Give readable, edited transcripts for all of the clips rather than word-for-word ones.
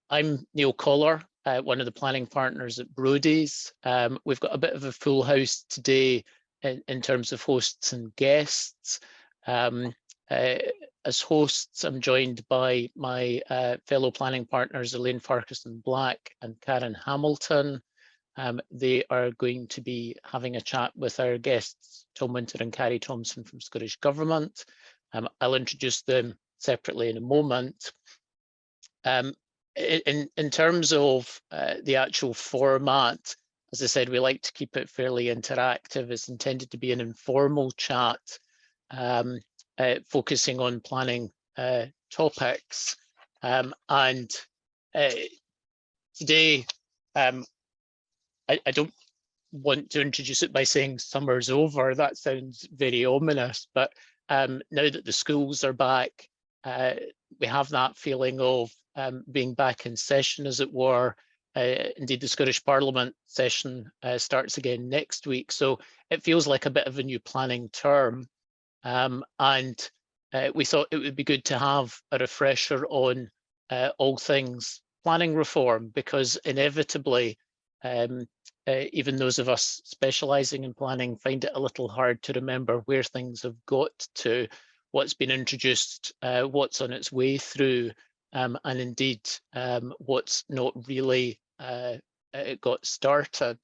I'm Neil Collar, one of the planning partners at Brodie's. We've got a bit of a full house today in terms of hosts and guests. As hosts, I'm joined by my fellow planning partners, Elaine Farquharson-Black and Karen Hamilton. They are going to be having a chat with our guests, Tom Winter and Carrie Thomson from Scottish Government. I'll introduce them separately in a moment. In terms of the actual format, as I said, we like to keep it fairly interactive. It's intended to be an informal chat, focusing on planning topics. And today, I don't want to introduce it by saying summer's over. That sounds very ominous, but now that the schools are back, we have that feeling of being back in session, as it were. Indeed, the Scottish Parliament session starts again next week, so it feels like a bit of a new planning term. And we thought it would be good to have a refresher on all things planning reform, because inevitably, even those of us specialising in planning find it a little hard to remember where things have got to, what's been introduced, what's on its way through, and indeed what's not really got started.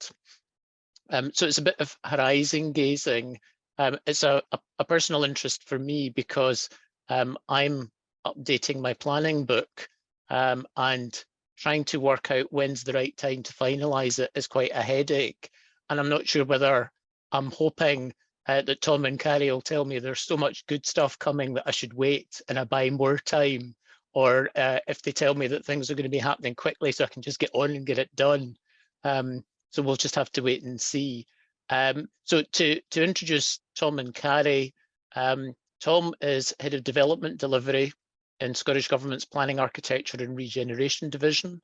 So it's a bit of horizon gazing. It's a personal interest for me because I'm updating my planning book, and trying to work out when's the right time to finalise it is quite a headache. And I'm not sure whether I'm hoping that Tom and Carrie will tell me there's so much good stuff coming that I should wait and I buy more time, or if they tell me that things are going to be happening quickly so I can just get on and get it done. So we'll just have to wait and see. So to introduce Tom and Carrie, Tom is Head of Development Delivery in Scottish Government's Planning, Architecture and Regeneration Division,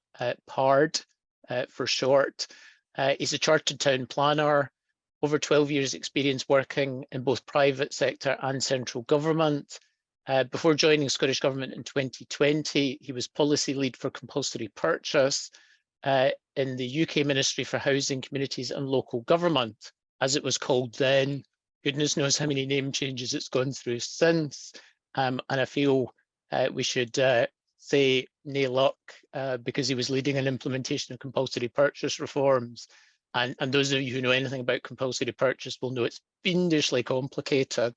PARD for short. He's a chartered town planner, over 12 years experience working in both private sector and central government. Before joining Scottish Government in 2020, he was policy lead for compulsory purchase in the UK Ministry for Housing, Communities and Local Government, as it was called then. Goodness knows how many name changes it's gone through since. And I feel we should say nae luck, because he was leading an implementation of compulsory purchase reforms. And those of you who know anything about compulsory purchase will know it's fiendishly complicated,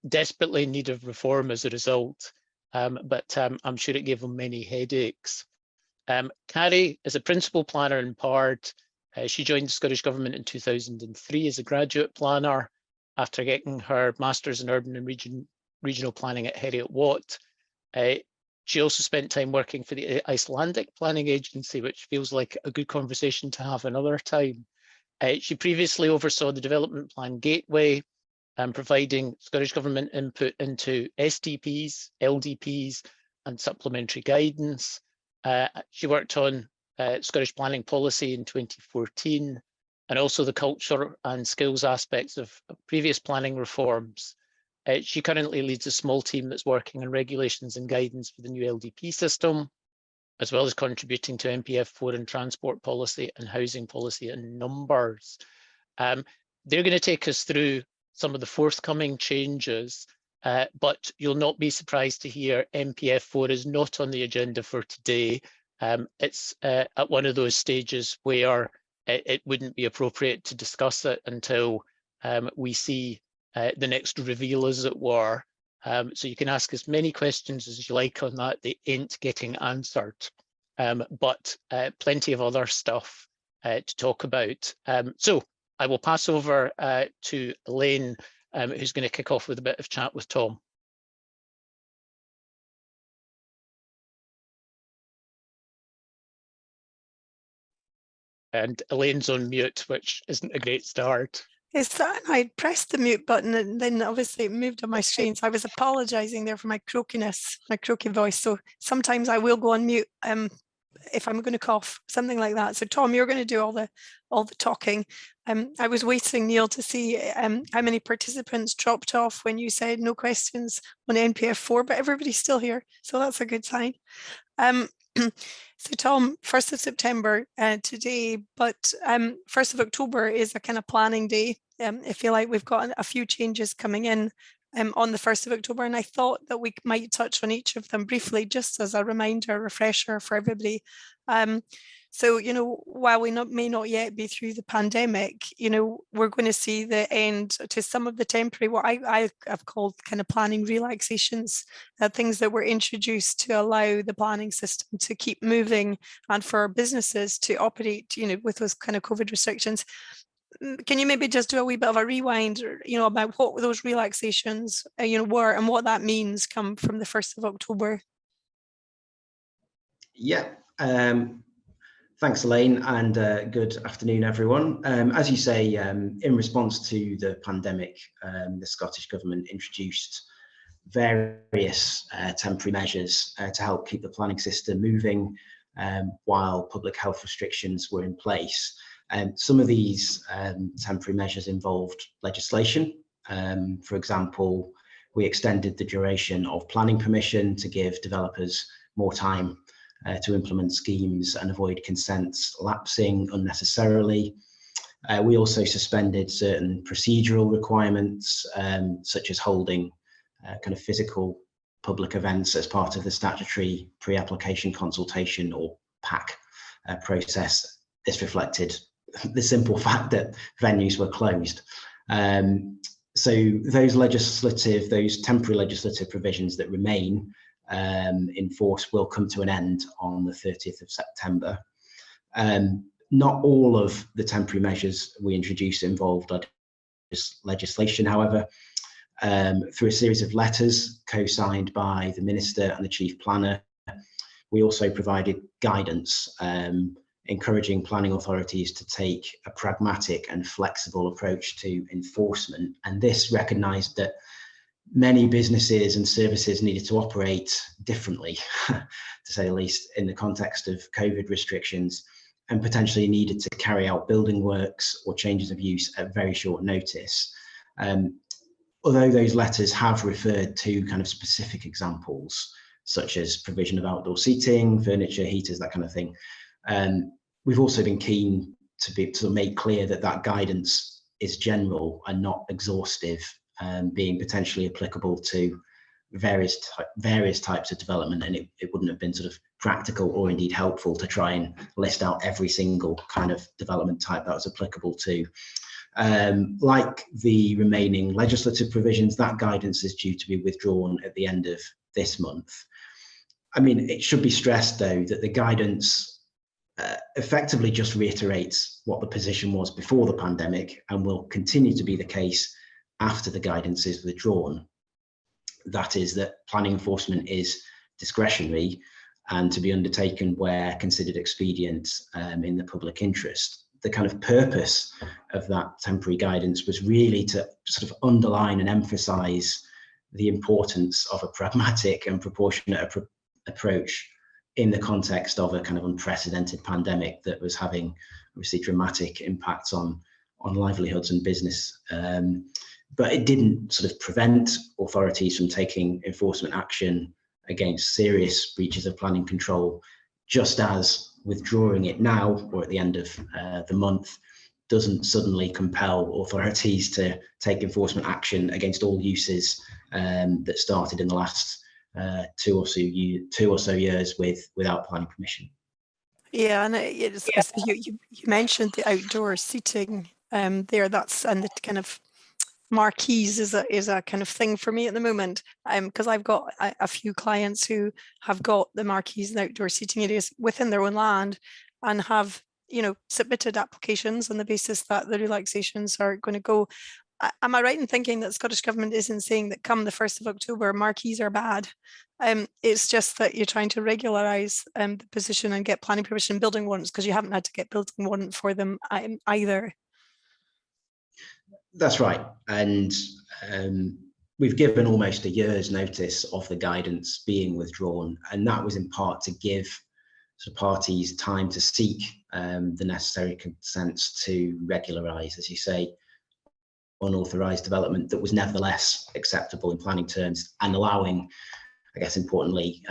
desperately in need of reform as a result. But I'm sure it gave him many headaches. Carrie is a principal planner in PARD. She joined the Scottish Government in 2003 as a graduate planner after getting her Masters in Urban and Regional Planning at Heriot-Watt. She also spent time working for the Icelandic Planning Agency, which feels like a good conversation to have another time. She previously oversaw the Development Plan Gateway, providing Scottish Government input into SDPs, LDPs, and supplementary guidance. She worked on Scottish planning policy in 2014, and also the culture and skills aspects of previous planning reforms. She currently leads a small team that's working on regulations and guidance for the new LDP system, as well as contributing to MPF4 and transport policy and housing policy and numbers. They're going to take us through some of the forthcoming changes, but you'll not be surprised to hear MPF4 is not on the agenda for today. It's at one of those stages where it wouldn't be appropriate to discuss it until we see the next reveal, as it were. So you can ask as many questions as you like on that. They ain't getting answered, but plenty of other stuff to talk about. So I will pass over to Elaine, who's going to kick off with a bit of chat with Tom. And Elaine's on mute, which isn't a great start. Is that I pressed the mute button and then obviously it moved on my screen. So I was apologising there for my croakiness, my croaky voice. So sometimes I will go on mute if I'm going to cough, something like that. So Tom, you're going to do all the talking. I was waiting, Neil, to see how many participants dropped off when you said no questions on NPF4, but everybody's still here, so that's a good sign. So Tom, 1st of September today, but 1st of October is a kind of planning day. I feel like we've got a few changes coming in on the 1st of October, and I thought that we might touch on each of them briefly, just as a reminder, refresher for everybody. So, while we may not yet be through the pandemic, we're going to see the end to some of the temporary, what I have called kind of planning relaxations, things that were introduced to allow the planning system to keep moving and for businesses to operate, with those kind of COVID restrictions. Can you maybe just do a wee bit of a rewind, about what those relaxations, were and what that means come from the 1st of October? Yeah. Thanks, Elaine, and good afternoon, everyone. As you say, in response to the pandemic, the Scottish Government introduced various temporary measures to help keep the planning system moving while public health restrictions were in place. Some of these temporary measures involved legislation. For example, we extended the duration of planning permission to give developers more time to implement schemes and avoid consents lapsing unnecessarily. We also suspended certain procedural requirements, such as holding kind of physical public events as part of the statutory pre-application consultation, or PAC, process. This reflected the simple fact that venues were closed. So those temporary legislative provisions that remain in force will come to an end on the 30th of September. Not all of the temporary measures we introduced involved legislation, however. Through a series of letters co-signed by the Minister and the Chief Planner, we also provided guidance encouraging planning authorities to take a pragmatic and flexible approach to enforcement. And this recognised that many businesses and services needed to operate differently, to say the least, in the context of COVID restrictions, and potentially needed to carry out building works or changes of use at very short notice. Although those letters have referred to kind of specific examples, such as provision of outdoor seating, furniture, heaters, that kind of thing, we've also been keen to make clear that that guidance is general and not exhaustive, being potentially applicable to various types of development, and it wouldn't have been sort of practical or indeed helpful to try and list out every single kind of development type that was applicable to. Like the remaining legislative provisions, that guidance is due to be withdrawn at the end of this month. I mean, it should be stressed, though, that the guidance effectively just reiterates what the position was before the pandemic and will continue to be the case after the guidance is withdrawn. That is, that planning enforcement is discretionary and to be undertaken where considered expedient in the public interest. The kind of purpose of that temporary guidance was really to sort of underline and emphasize the importance of a pragmatic and proportionate approach in the context of a kind of unprecedented pandemic that was having obviously dramatic impacts on livelihoods and business. But it didn't sort of prevent authorities from taking enforcement action against serious breaches of planning control, just as withdrawing it now or at the end of the month doesn't suddenly compel authorities to take enforcement action against all uses that started in the last two or so years without planning permission. Yeah, and you mentioned the outdoor seating there. That's and the kind of marquees is a kind of thing for me at the moment, because I've got a few clients who have got the marquees and outdoor seating areas within their own land and have submitted applications on the basis that the relaxations are going to go. Am I right in thinking that the Scottish Government isn't saying that come the 1st of October marquees are bad? It's just that you're trying to regularise the position and get planning permission and building warrants, because you haven't had to get building warrant for them either. That's right, and we've given almost a year's notice of the guidance being withdrawn, and that was in part to give parties time to seek the necessary consents to regularise, as you say, unauthorised development that was nevertheless acceptable in planning terms, and allowing I guess importantly,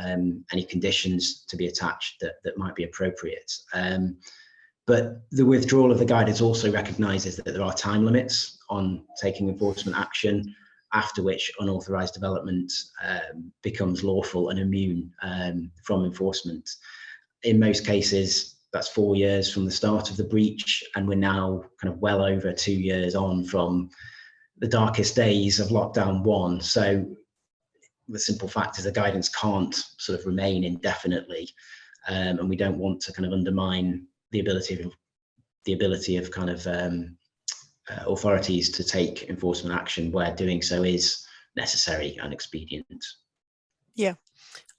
any conditions to be attached that might be appropriate. But the withdrawal of the guidance also recognises that there are time limits on taking enforcement action, after which unauthorised development becomes lawful and immune from enforcement. In most cases, that's 4 years from the start of the breach, and we're now kind of well over 2 years on from the darkest days of lockdown 1. So the simple fact is the guidance can't sort of remain indefinitely, and we don't want to kind of undermine the ability of kind of authorities to take enforcement action where doing so is necessary and expedient. Yeah.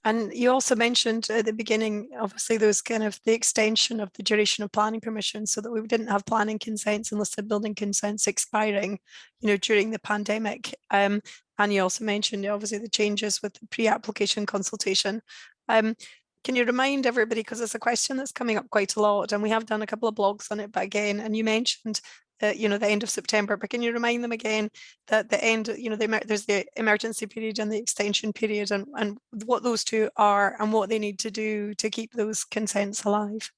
And you also mentioned at the beginning, obviously, there was kind of the extension of the duration of planning permission, so that we didn't have planning consents and listed building consents expiring, during the pandemic. And you also mentioned, obviously, the changes with the pre-application consultation. Can you remind everybody, because it's a question that's coming up quite a lot, and we have done a couple of blogs on it, but again, and you mentioned the end of September, but can you remind them again that the end, there's the emergency period and the extension period, and what those two are and what they need to do to keep those consents alive?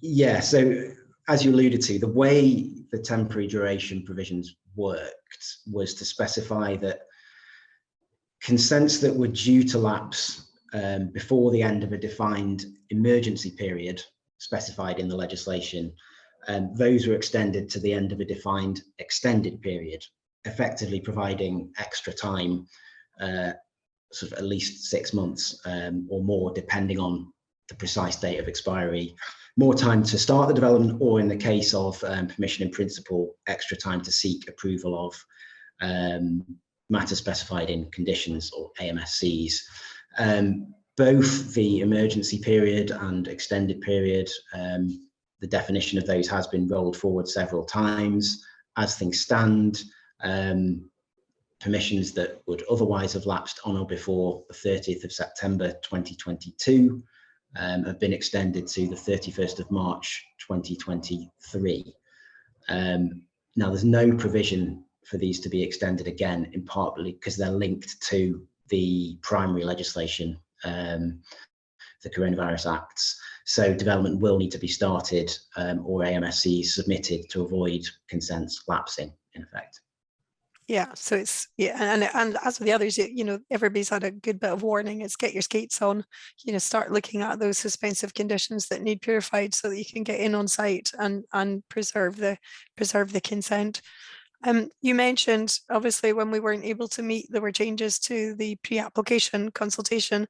Yeah, so as you alluded to, the way the temporary duration provisions worked was to specify that consents that were due to lapse before the end of a defined emergency period specified in the legislation, those were extended to the end of a defined extended period, effectively providing extra time, sort of at least 6 months or more, depending on the precise date of expiry, more time to start the development, or in the case of permission in principle, extra time to seek approval of matters specified in conditions or AMSCs. Both the emergency period and extended period, the definition of those has been rolled forward several times. As things stand, permissions that would otherwise have lapsed on or before the 30th of September 2022 have been extended to the 31st of March 2023. Now, there's no provision for these to be extended again, in part because they're linked to the primary legislation, the Coronavirus Acts. So development will need to be started or AMSCs submitted to avoid consents lapsing, in effect. Yeah, so it's, and as with the others, everybody's had a good bit of warning. It's get your skates on, start looking at those suspensive conditions that need purified so that you can get in on site and preserve the consent. You mentioned, obviously, when we weren't able to meet, there were changes to the pre-application consultation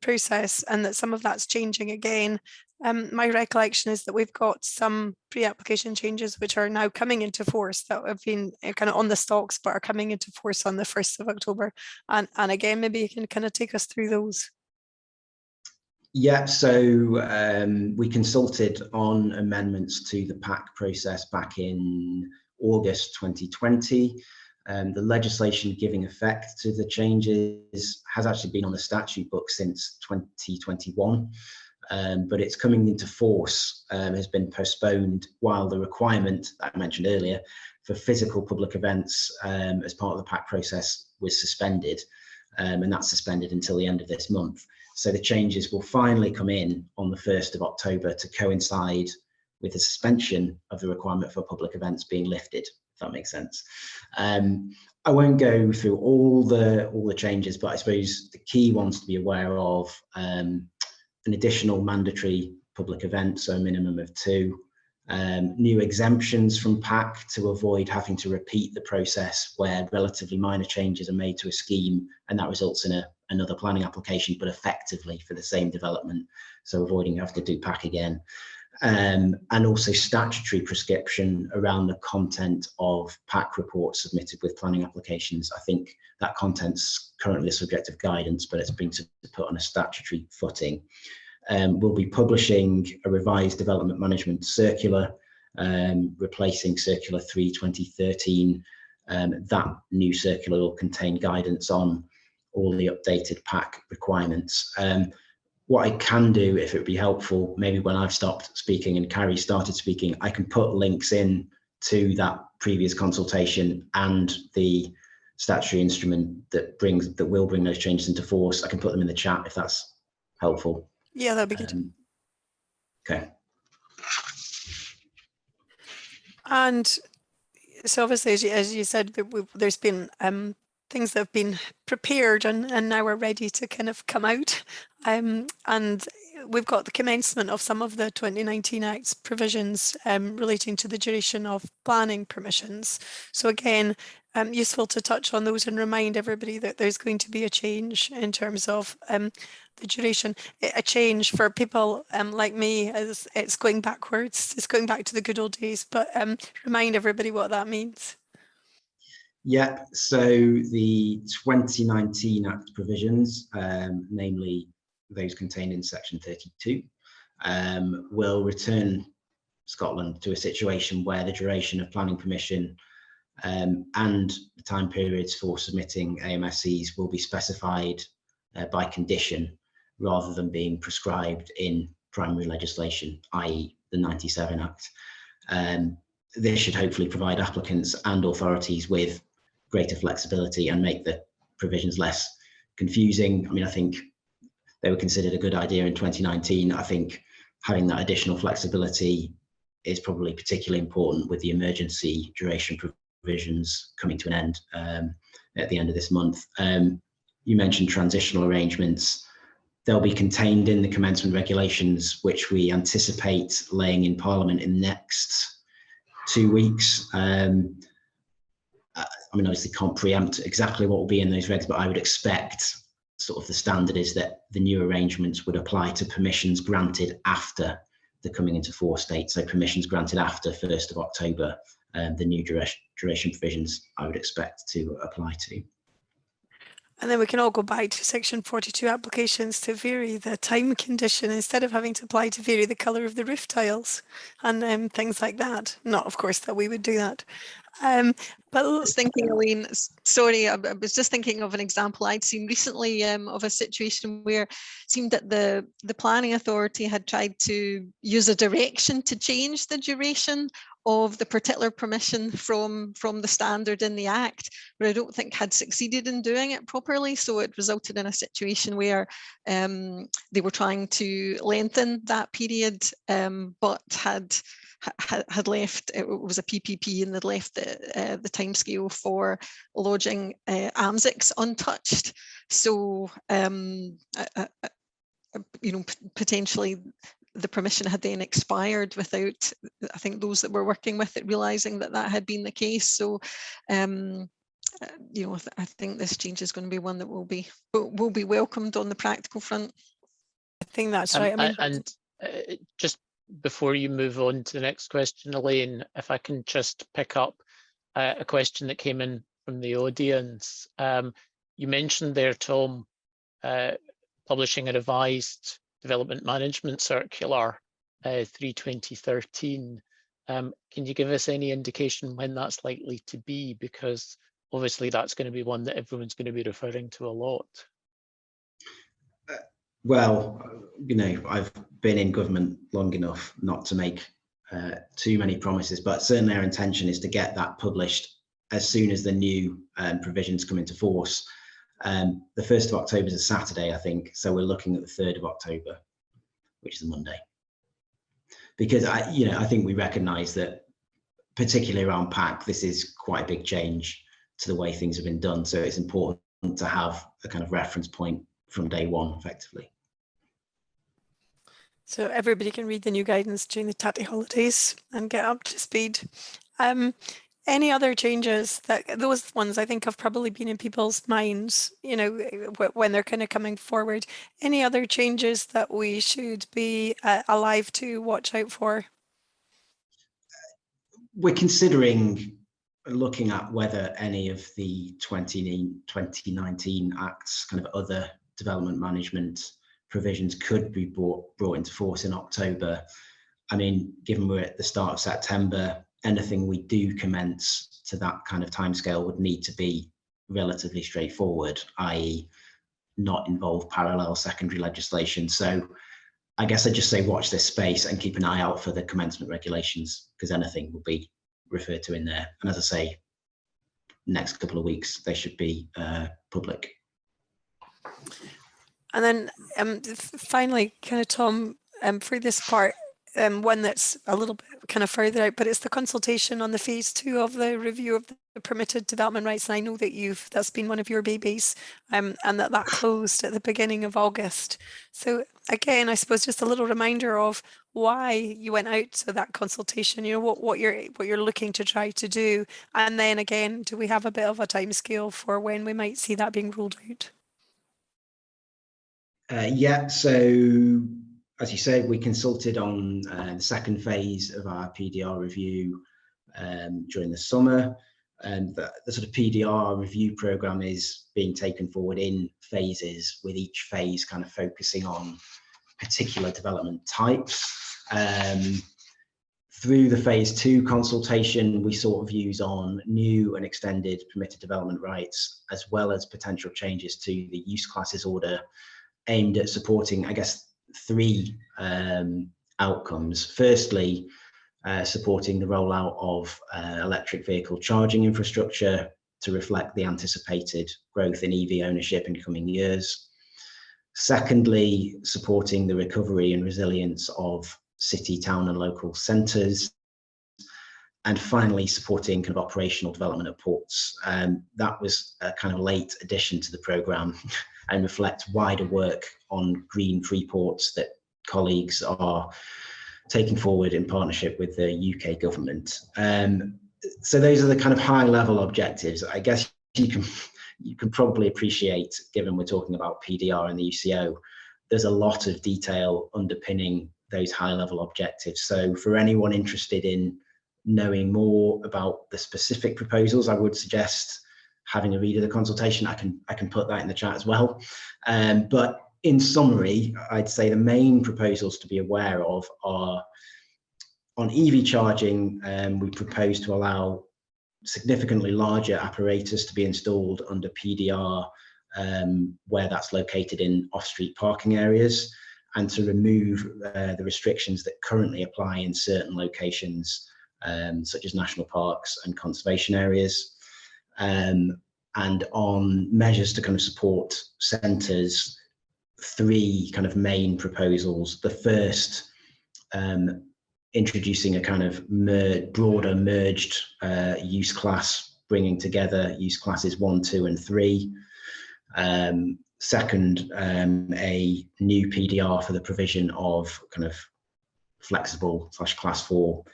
process, and that some of that's changing again. My recollection is that we've got some pre-application changes which are now coming into force that have been kind of on the stocks, but are coming into force on the 1st of October. And again, maybe you can kind of take us through those. Yeah, so we consulted on amendments to the PAC process back in August 2020. The legislation giving effect to the changes has actually been on the statute book since 2021, but its coming into force has been postponed while the requirement that I mentioned earlier for physical public events as part of the PAC process was suspended, and that's suspended until the end of this month. So the changes will finally come in on the 1st of October to coincide with the suspension of the requirement for public events being lifted, if that makes sense. I won't go through all the changes, but I suppose the key ones to be aware of: an additional mandatory public event, so a minimum of 2, new exemptions from PAC to avoid having to repeat the process where relatively minor changes are made to a scheme and that results in another planning application, but effectively for the same development, so avoiding having to do PAC again. And also statutory prescription around the content of PAC reports submitted with planning applications. I think that content's currently a subject of guidance, but it's been put on a statutory footing. We'll be publishing a revised development management circular, replacing Circular 3/2013. That new circular will contain guidance on all the updated PAC requirements. What I can do, if it would be helpful, maybe when I've stopped speaking and Carrie started speaking, I can put links in to that previous consultation and the statutory instrument that will bring those changes into force. I can put them in the chat if that's helpful. Yeah, that'd be good. Okay. And so obviously, as you said, there's been things that have been prepared and now are ready to kind of come out. And we've got the commencement of some of the 2019 Act's provisions relating to the duration of planning permissions. So again, useful to touch on those and remind everybody that there's going to be a change in terms of the duration. A change for people like me, as it's going backwards, it's going back to the good old days, but remind everybody what that means. Yeah, so the 2019 Act provisions, namely those contained in section 32, will return Scotland to a situation where the duration of planning permission and the time periods for submitting AMSCs will be specified by condition rather than being prescribed in primary legislation, i.e. the 97 Act. This should hopefully provide applicants and authorities with greater flexibility and make the provisions less confusing. I mean, I think they were considered a good idea in 2019. I think having that additional flexibility is probably particularly important with the emergency duration provisions coming to an end at the end of this month. You mentioned transitional arrangements. They'll be contained in the commencement regulations, which we anticipate laying in Parliament in the next 2 weeks. I mean, obviously can't preempt exactly what will be in those regs, but I would expect sort of the standard is that the new arrangements would apply to permissions granted after the coming into force date. So permissions granted after 1st of October, the new duration provisions I would expect to apply to. And then we can all go back to section 42 applications to vary the time condition instead of having to apply to vary the colour of the roof tiles and things like that. Not, of course, that we would do that. But I was thinking, Elaine, sorry, I was just thinking of an example I'd seen recently of a situation where it seemed that the planning authority had tried to use a direction to change the duration of the particular permission from the standard in the Act, but I don't think had succeeded in doing it properly. So it resulted in a situation where they were trying to lengthen that period, but had left, it was a PPP, and they'd left the timescale for lodging AMSICs untouched. So, you know, potentially the permission had then expired without, I think, those that were working with it realizing that that had been the case. So, you know, I think this change is going to be one that will be welcomed on the practical front. I think that's right. I mean, Just before you move on to the next question, Elaine, if I can just pick up a question that came in from the audience. You mentioned there, Tom, publishing a revised development management circular 3/2013. Can you give us any indication when that's likely to be? Because obviously that's going to be one that everyone's going to be referring to a lot. Well, you know, I've been in government long enough not to make too many promises, but certainly our intention is to get that published as soon as the new provisions come into force. The 1st of October is a Saturday, I think, so we're looking at the 3rd of October, which is a Monday. Because I think we recognise that, particularly around PAC, this is quite a big change to the way things have been done. So it's important to have a kind of reference point from day one, effectively. So everybody can read the new guidance during the tatty holidays and get up to speed. Any other changes? Those ones I think have probably been in people's minds, you know, when they're kind of coming forward. Any other changes that we should be alive to, watch out for? We're considering looking at whether any of the 2019 Act's kind of other development management provisions could be brought into force in October. I mean, given we're at the start of September, anything we do commence to that kind of timescale would need to be relatively straightforward, i.e. not involve parallel secondary legislation. So I guess I'd just say watch this space and keep an eye out for the commencement regulations, because anything will be referred to in there. And as I say, next couple of weeks they should be public. And then finally, kind of Tom, for this part, one that's a little bit kind of further out, but it's the consultation on the phase 2 of the review of the permitted development rights. And I know that that's been one of your babies, and that closed at the beginning of August. So again, I suppose just a little reminder of why you went out to that consultation, you know, what you're looking to try to do. And then again, do we have a bit of a timescale for when we might see that being rolled out? Yeah, so as you said, we consulted on the second phase of our PDR review during the summer. And the sort of PDR review program is being taken forward in phases, with each phase kind of focusing on particular development types. Through the phase 2 consultation, we sought views on new and extended permitted development rights, as well as potential changes to the use classes order, aimed at supporting, I guess, 3 outcomes. Firstly, supporting the rollout of electric vehicle charging infrastructure to reflect the anticipated growth in EV ownership in coming years. Secondly, supporting the recovery and resilience of city, town and local centres. And finally, supporting kind of operational development of ports. That was a kind of late addition to the programme and reflects wider work on green free ports that colleagues are taking forward in partnership with the UK government. So those are the kind of high level objectives. I guess you can probably appreciate, given we're talking about PDR and the UCO, there's a lot of detail underpinning those high level objectives. So for anyone interested in knowing more about the specific proposals, I would suggest having a read of the consultation. I can put that in the chat as well. But in summary, I'd say the main proposals to be aware of are on EV charging. We propose to allow significantly larger apparatus to be installed under PDR where that's located in off-street parking areas, and to remove the restrictions that currently apply in certain locations, such as national parks and conservation areas. And on measures to kind of support centres, 3 kind of main proposals. The first, introducing a kind of broader merged use class, bringing together use classes 1, 2 and 3. Second, a new PDR for the provision of kind of flexible / class 4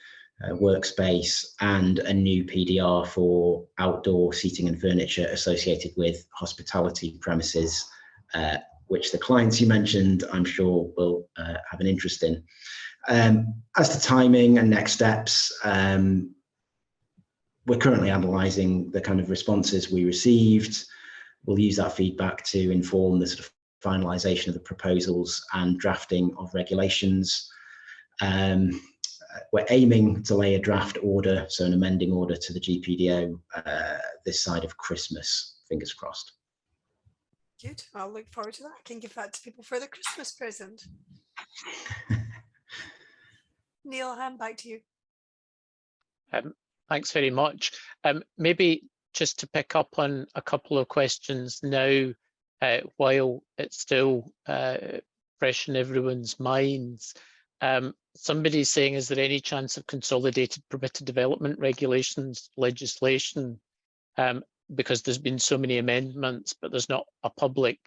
workspace, and a new PDR for outdoor seating and furniture associated with hospitality premises, which the clients you mentioned, I'm sure, will have an interest in. As to timing and next steps, we're currently analysing the kind of responses we received. We'll use that feedback to inform the sort of finalisation of the proposals and drafting of regulations. We're aiming to lay a draft order, so an amending order to the GPDO this side of Christmas, fingers crossed. Good, I'll look forward to that. I can give that to people for the Christmas present. Neil, I'll hand back to you. Thanks very much. Maybe just to pick up on a couple of questions now, while it's still fresh in everyone's minds. Somebody's saying, is there any chance of consolidated permitted development regulations legislation? Because there's been so many amendments, but there's not a public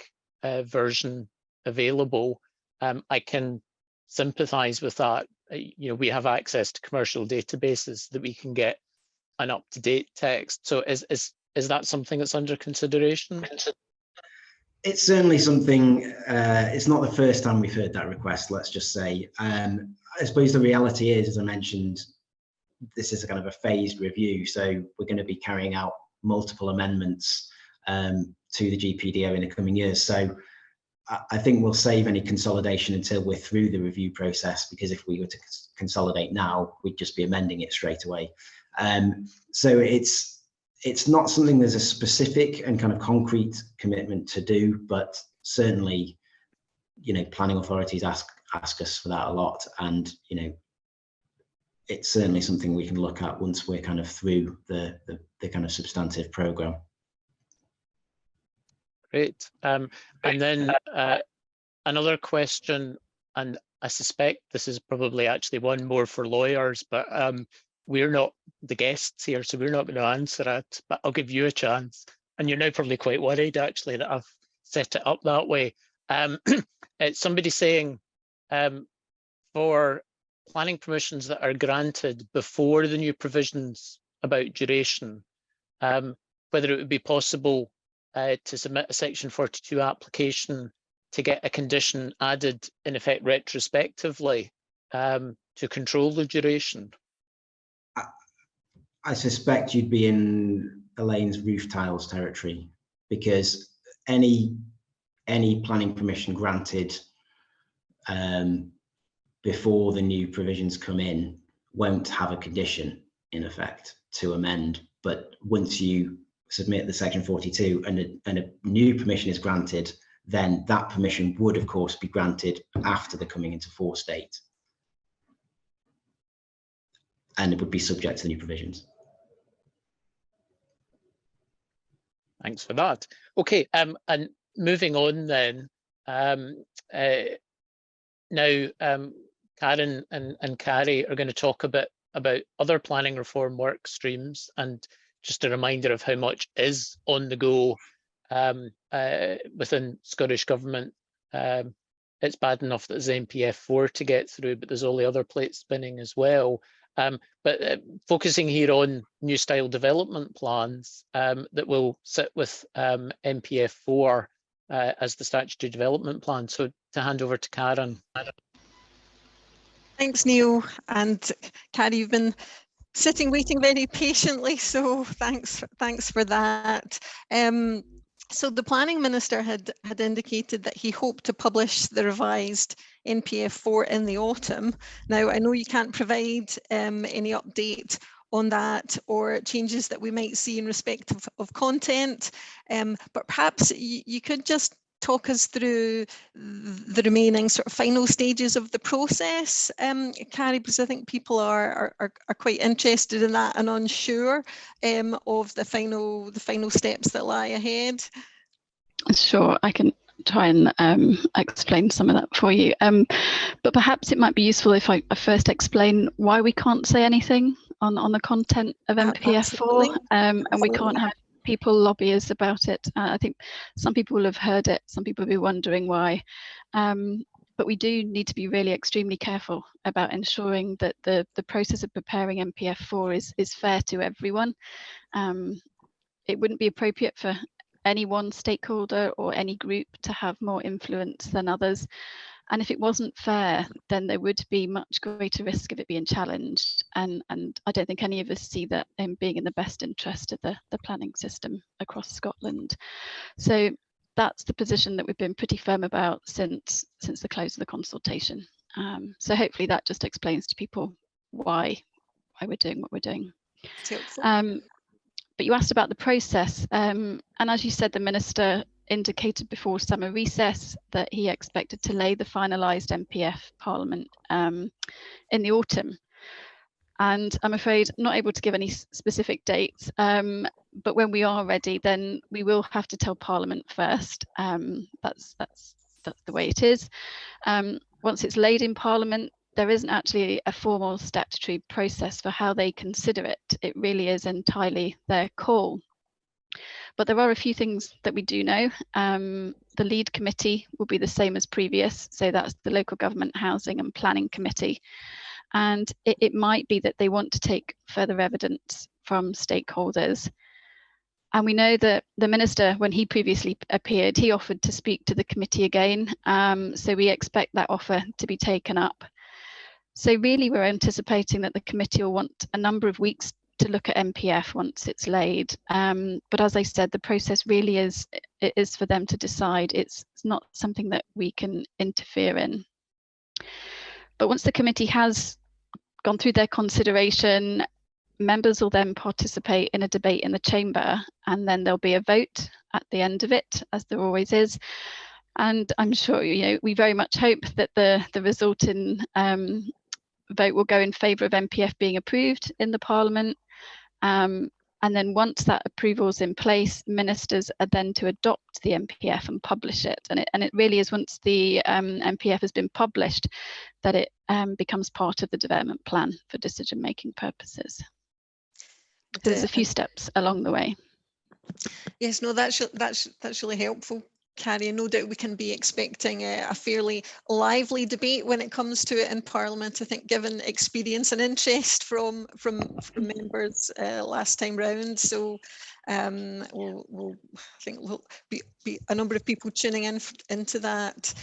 version available. I can sympathise with that. You know, we have access to commercial databases that we can get an up-to-date text. So is that something that's under consideration? It's certainly something. It's not the first time we've heard that request, let's just say. I suppose the reality is, as I mentioned, this is a kind of a phased review. So we're going to be carrying out multiple amendments to the GPDO in the coming years. So I think we'll save any consolidation until we're through the review process, because if we were to consolidate now, we'd just be amending it straight away. So it's not something there's a specific and kind of concrete commitment to do, but certainly, you know, planning authorities ask us for that a lot, and you know, it's certainly something we can look at once we're kind of through the kind of substantive programme. Great. And then another question, and I suspect this is probably actually one more for lawyers, but we're not the guests here, so we're not going to answer it, but I'll give you a chance. And you're now probably quite worried, actually, that I've set it up that way. It's somebody saying, for planning permissions that are granted before the new provisions about duration, whether it would be possible to submit a Section 42 application to get a condition added, in effect, retrospectively to control the duration. I suspect you'd be in Elaine's roof tiles territory, because any planning permission granted before the new provisions come in won't have a condition in effect to amend. But once you submit the Section 42 and a new permission is granted, then that permission would of course be granted after the coming into force date, and it would be subject to the new provisions. Thanks for that. Okay, and moving on then, now Karen and Carrie are going to talk a bit about other planning reform work streams, and just a reminder of how much is on the go within Scottish Government. It's bad enough that there's NPF 4 to get through, but there's all the other plates spinning as well. But focusing here on new style development plans that will sit with NPF 4 as the statutory development plan. So to hand over to Karen. Thanks, Neil. And Carrie, you've been sitting waiting very patiently, so thanks for that. So the Planning Minister had indicated that he hoped to publish the revised NPF 4 in the autumn. Now, I know you can't provide any update on that or changes that we might see in respect of content, but perhaps you could just talk us through the remaining sort of final stages of the process, Carrie, because I think people are quite interested in that and unsure of the final steps that lie ahead. Sure, I can try and explain some of that for you. But perhaps it might be useful if I first explain why we can't say anything on the content of NPF 4, and we can't have people lobby us about it. I think some people will have heard it, some people will be wondering why, but we do need to be really extremely careful about ensuring that the process of preparing NPF 4 is fair to everyone. It wouldn't be appropriate for any one stakeholder or any group to have more influence than others. And if it wasn't fair, then there would be much greater risk of it being challenged. And I don't think any of us see that in being in the best interest of the planning system across Scotland. So that's the position that we've been pretty firm about since the close of the consultation. So hopefully that just explains to people why we're doing what we're doing. But you asked about the process. And as you said, the Minister indicated before summer recess that he expected to lay the finalised NPF Parliament in the autumn. And I'm afraid I'm not able to give any specific dates, but when we are ready, then we will have to tell Parliament first. That's the way it is. Once it's laid in Parliament, there isn't actually a formal statutory process for how they consider it. It really is entirely their call. But there are a few things that we do know. The lead committee will be the same as previous. So that's the Local Government Housing and Planning Committee. And it might be that they want to take further evidence from stakeholders. And we know that the Minister, when he previously appeared, he offered to speak to the committee again. So we expect that offer to be taken up. So really, we're anticipating that the committee will want a number of weeks to look at NPF once it's laid. But as I said, the process really is for them to decide. It's not something that we can interfere in. But once the committee has gone through their consideration, members will then participate in a debate in the chamber, and then there'll be a vote at the end of it, as there always is. And I'm sure we very much hope that the resulting vote will go in favour of MPF being approved in the Parliament. And then once that approval is in place, ministers are then to adopt the MPF and publish it. And it really is once the MPF has been published that it becomes part of the development plan for decision-making purposes. So there's a few steps along the way. Yes, no, that's really helpful, Carrie. No doubt we can be expecting a fairly lively debate when it comes to it in Parliament. I think, given experience and interest from members last time round, so I think we'll be a number of people tuning into that.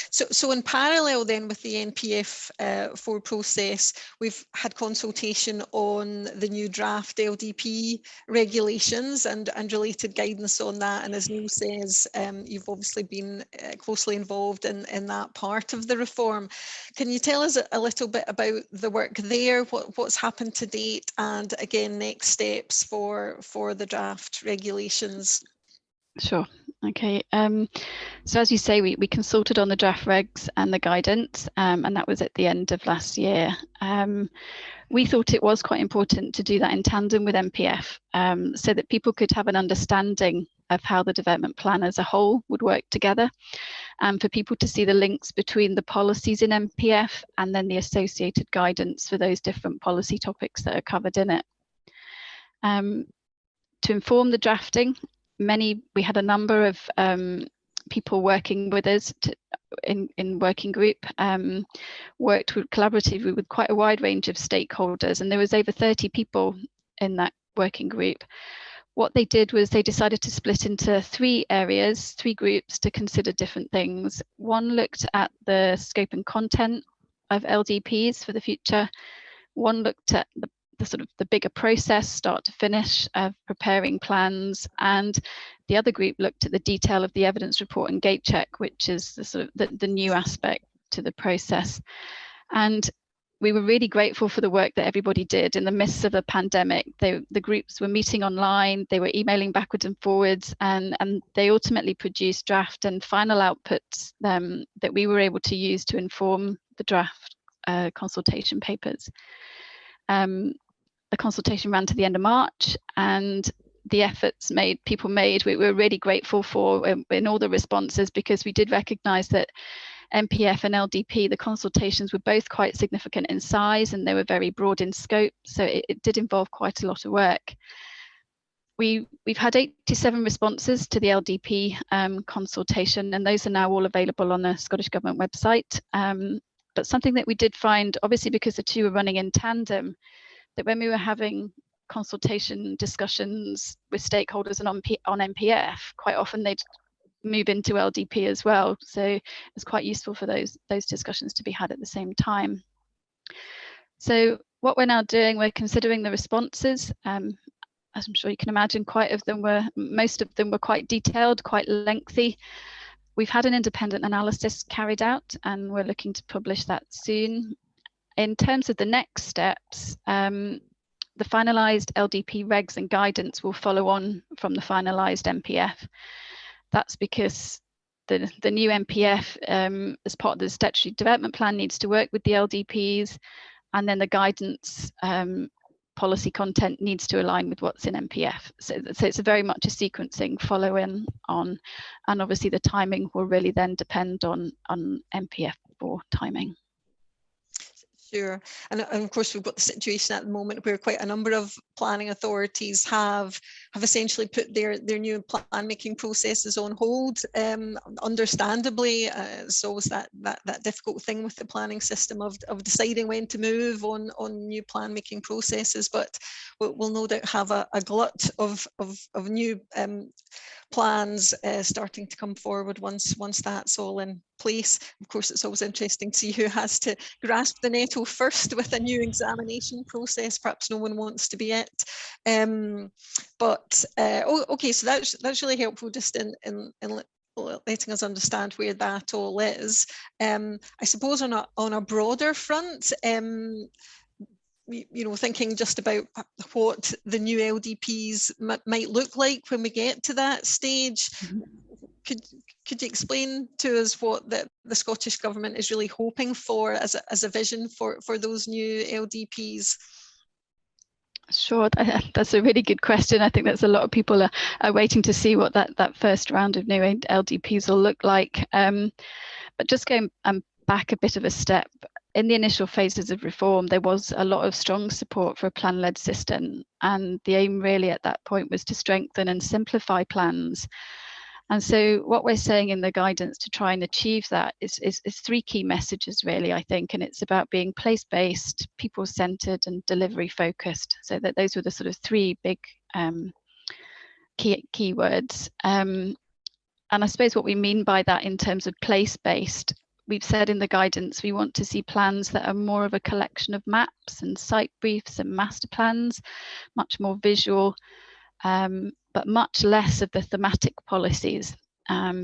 So in parallel then with the NPF 4 process, we've had consultation on the new draft LDP regulations and related guidance on that. And as Neil says, you've obviously been closely involved in that part of the reform. Can you tell us a little bit about the work there, what's happened to date, and again, next steps for the draft regulations? Sure. Okay. So as you say, we consulted on the draft regs and the guidance, and that was at the end of last year. We thought it was quite important to do that in tandem with MPF, so that people could have an understanding of how the development plan as a whole would work together, and for people to see the links between the policies in MPF and then the associated guidance for those different policy topics that are covered in it. To inform the drafting, we had a number of people working with us in working group, worked collaboratively with quite a wide range of stakeholders, and there was over 30 people in that working group. What they did was they decided to split into 3 areas, 3 groups to consider different things. One looked at the scope and content of LDPs for the future. One looked at the sort of the bigger process, start to finish, of preparing plans, and the other group looked at the detail of the evidence report and gate check, which is the sort of the new aspect to the process. And we were really grateful for the work that everybody did in the midst of a pandemic. The groups were meeting online, they were emailing backwards and forwards, and they ultimately produced draft and final outputs that we were able to use to inform the draft consultation papers. The consultation ran to the end of March, and the efforts people made, we were really grateful for in all the responses, because we did recognise that MPF and LDP, the consultations were both quite significant in size and they were very broad in scope, so it did involve quite a lot of work. We've had 87 responses to the LDP consultation, and those are now all available on the Scottish Government website. But something that we did find, obviously because the 2 were running in tandem, that when we were having consultation discussions with stakeholders and on MPF, quite often they'd move into LDP as well. So it's quite useful for those discussions to be had at the same time. So what we're now doing, we're considering the responses. As I'm sure you can imagine, most of them were quite detailed, quite lengthy. We've had an independent analysis carried out, and we're looking to publish that soon. In terms of the next steps, the finalised LDP regs and guidance will follow on from the finalised MPF. That's because the new MPF, as part of the statutory development plan, needs to work with the LDPs, and then the guidance policy content needs to align with what's in MPF. So it's very much a sequencing following on, and obviously the timing will really then depend on MPF 4 timing. Sure, and of course we've got the situation at the moment where quite a number of planning authorities have essentially put their new plan making processes on hold. Understandably, it's always that difficult thing with the planning system of deciding when to move on new plan making processes. But we'll no doubt have a glut of new plans starting to come forward once that's all in place. Of course, it's always interesting to see who has to grasp the nettle first with a new examination process. Perhaps no one wants to be it. Okay, so that's really helpful just in letting us understand where that all is. I suppose on a broader front, thinking just about what the new LDPs might look like when we get to that stage. could you explain to us what the Scottish Government is really hoping for as a vision for those new LDPs? Sure, that's a really good question. I think that's a lot of people are waiting to see what that first round of new LDPs will look like. But just going back a bit of a step, in the initial phases of reform, there was a lot of strong support for a plan-led system. And the aim really at that point was to strengthen and simplify plans. And so what we're saying in the guidance to try and achieve that is three key messages, really, I think. And it's about being place-based, people-centered, and delivery-focused. So that those were the sort of three big key words. And I suppose what we mean by that in terms of place-based, we've said in the guidance, we want to see plans that are more of a collection of maps and site briefs and master plans, much more visual, but much less of the thematic policies,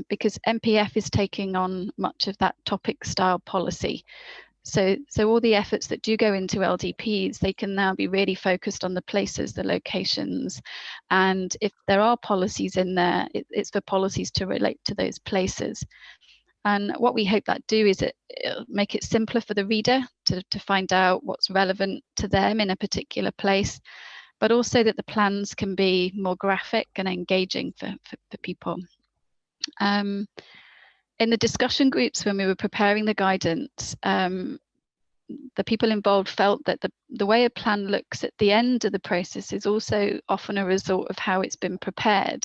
because MPF is taking on much of that topic style policy. So all the efforts that do go into LDPs, they can now be really focused on the places, the locations. And if there are policies in there, it's for policies to relate to those places. And what we hope that do is it'll make it simpler for the reader to find out what's relevant to them in a particular place, but also that the plans can be more graphic and engaging for people. In the discussion groups, when we were preparing the guidance, the people involved felt that the way a plan looks at the end of the process is also often a result of how it's been prepared,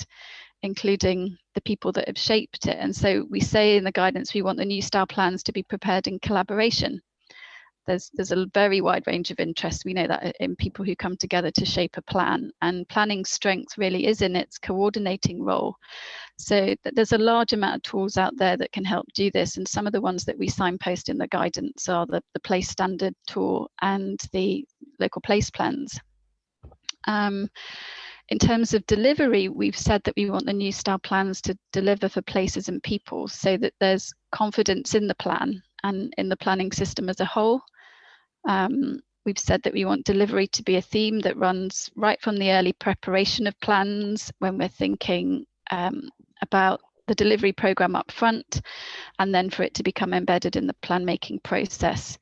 including the people that have shaped it. And so we say in the guidance, we want the new style plans to be prepared in collaboration. There's a very wide range of interests. We know that in people who come together to shape a plan, and planning strength really is in its coordinating role. So there's a large amount of tools out there that can help do this. And some of the ones that we signpost in the guidance are the place standard tool and the local place plans. In terms of delivery, we've said that we want the new style plans to deliver for places and people so that there's confidence in the plan and in the planning system as a whole. We've said that we want delivery to be a theme that runs right from the early preparation of plans when we're thinking about the delivery programme up front, and then for it to become embedded in the plan making process.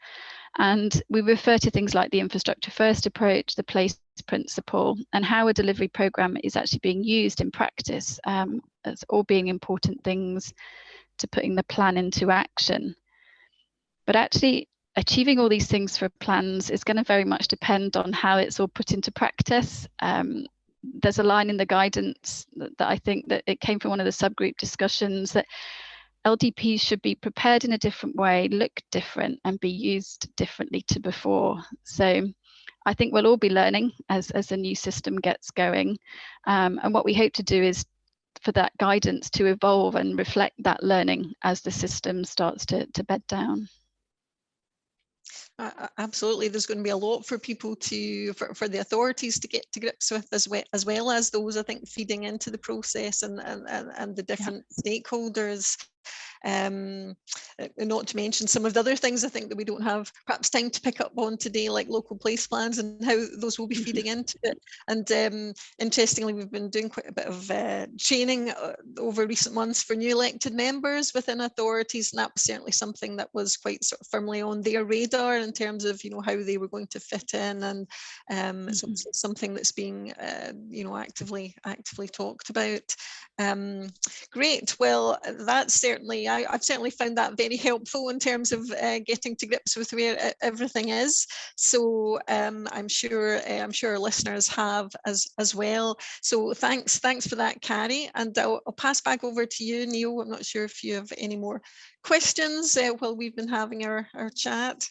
And we refer to things like the infrastructure first approach, the place principle, and how a delivery programme is actually being used in practice as all being important things to putting the plan into action. But actually, achieving all these things for plans is going to very much depend on how it's all put into practice. There's a line in the guidance that I think that it came from one of the subgroup discussions, that LDPs should be prepared in a different way, look different, and be used differently to before. So I think we'll all be learning as the new system gets going. And what we hope to do is for that guidance to evolve and reflect that learning as the system starts to bed down. Absolutely, there's going to be a lot for people for the authorities to get to grips with, as well as those, I think, feeding into the process and the different stakeholders. Not to mention some of the other things I think that we don't have perhaps time to pick up on today, like local place plans and how those will be feeding into it. And interestingly, we've been doing quite a bit of training over recent months for new elected members within authorities, and that was certainly something that was quite sort of firmly on their radar in terms of, you know, how they were going to fit in, and it's also something that's being you know, actively talked about. Great. Well, that's certainly, I've certainly found that very helpful in terms of getting to grips with where everything is. So I'm sure our listeners have as well. So thanks for that, Carrie. And I'll pass back over to you, Neil. I'm not sure if you have any more questions while we've been having our chat.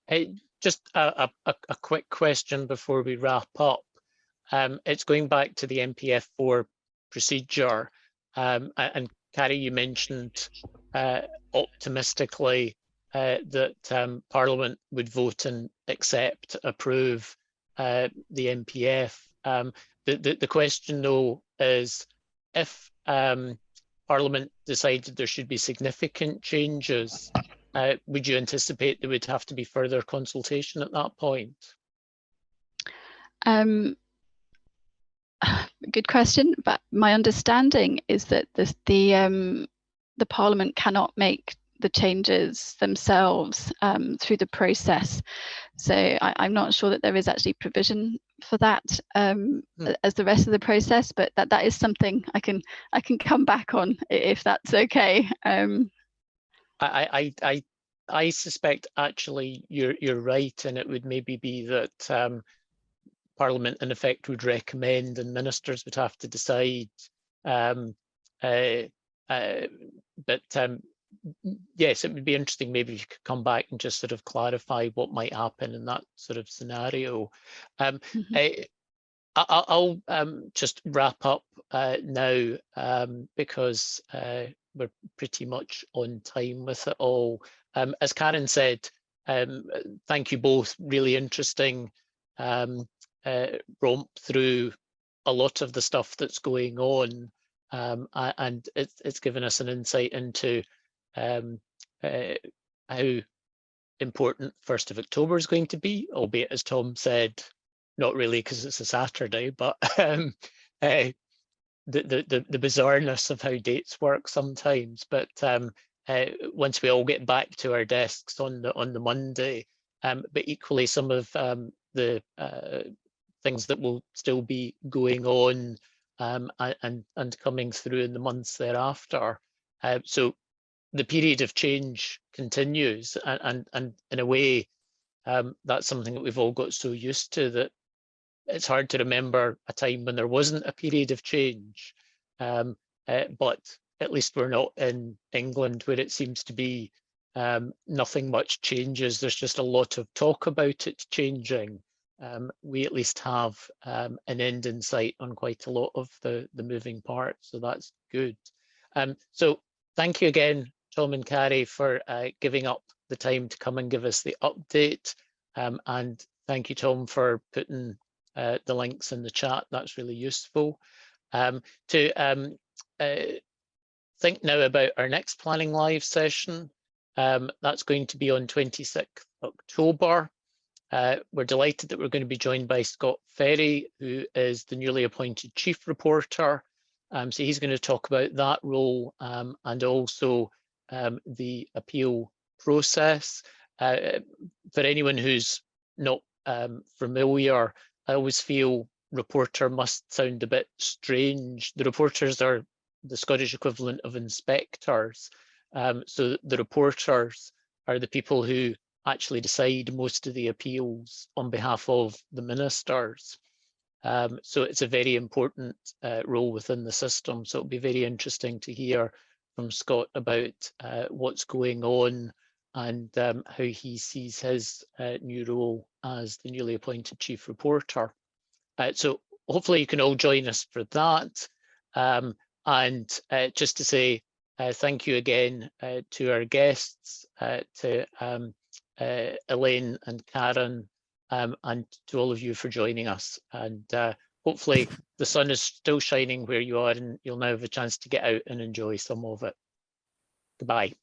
Hey, just a quick question before we wrap up. It's going back to the MPF4 procedure, and Carrie, you mentioned optimistically that Parliament would vote and accept, approve the MPF. The question though is, if Parliament decided there should be significant changes, would you anticipate there would have to be further consultation at that point? Good question, but my understanding is that the the Parliament cannot make the changes themselves through the process. So I'm not sure that there is actually provision for that as the rest of the process, but that is something I can come back on if that's okay. I suspect actually you're right, and it would maybe be that Parliament in effect would recommend and ministers would have to decide. Yes, it would be interesting maybe if you could come back and just sort of clarify what might happen in that sort of scenario. I'll just wrap up now because we're pretty much on time with it all. As Karen said, thank you both. Really interesting romp through a lot of the stuff that's going on, and it's given us an insight into how important 1st of October is going to be, albeit, as Tom said, not really because it's a Saturday, but the bizarreness of how dates work sometimes. But once we all get back to our desks on the Monday, but equally some of the things that will still be going on and coming through in the months thereafter. So the period of change continues, and in a way, that's something that we've all got so used to that it's hard to remember a time when there wasn't a period of change. But at least we're not in England, where it seems to be nothing much changes. There's just a lot of talk about it changing. We at least have an end in sight on quite a lot of the moving parts, so that's good. So thank you again, Tom and Carrie, for giving up the time to come and give us the update. And thank you, Tom, for putting the links in the chat. That's really useful. To think now about our next Planning Live session. That's going to be on 26th October. We're delighted that we're going to be joined by Scott Ferry, who is the newly appointed Chief Reporter. So he's going to talk about that role and also the appeal process. For anyone who's not familiar, I always feel reporter must sound a bit strange. The reporters are the Scottish equivalent of inspectors. So the reporters are the people who actually decide most of the appeals on behalf of the ministers. So it's a very important role within the system. So it'll be very interesting to hear from Scott about what's going on and how he sees his new role as the newly appointed Chief Reporter. So hopefully you can all join us for that. And just to say thank you again to our guests, to Elaine and Karen, and to all of you for joining us. And hopefully the sun is still shining where you are and you'll now have a chance to get out and enjoy some of it. Goodbye.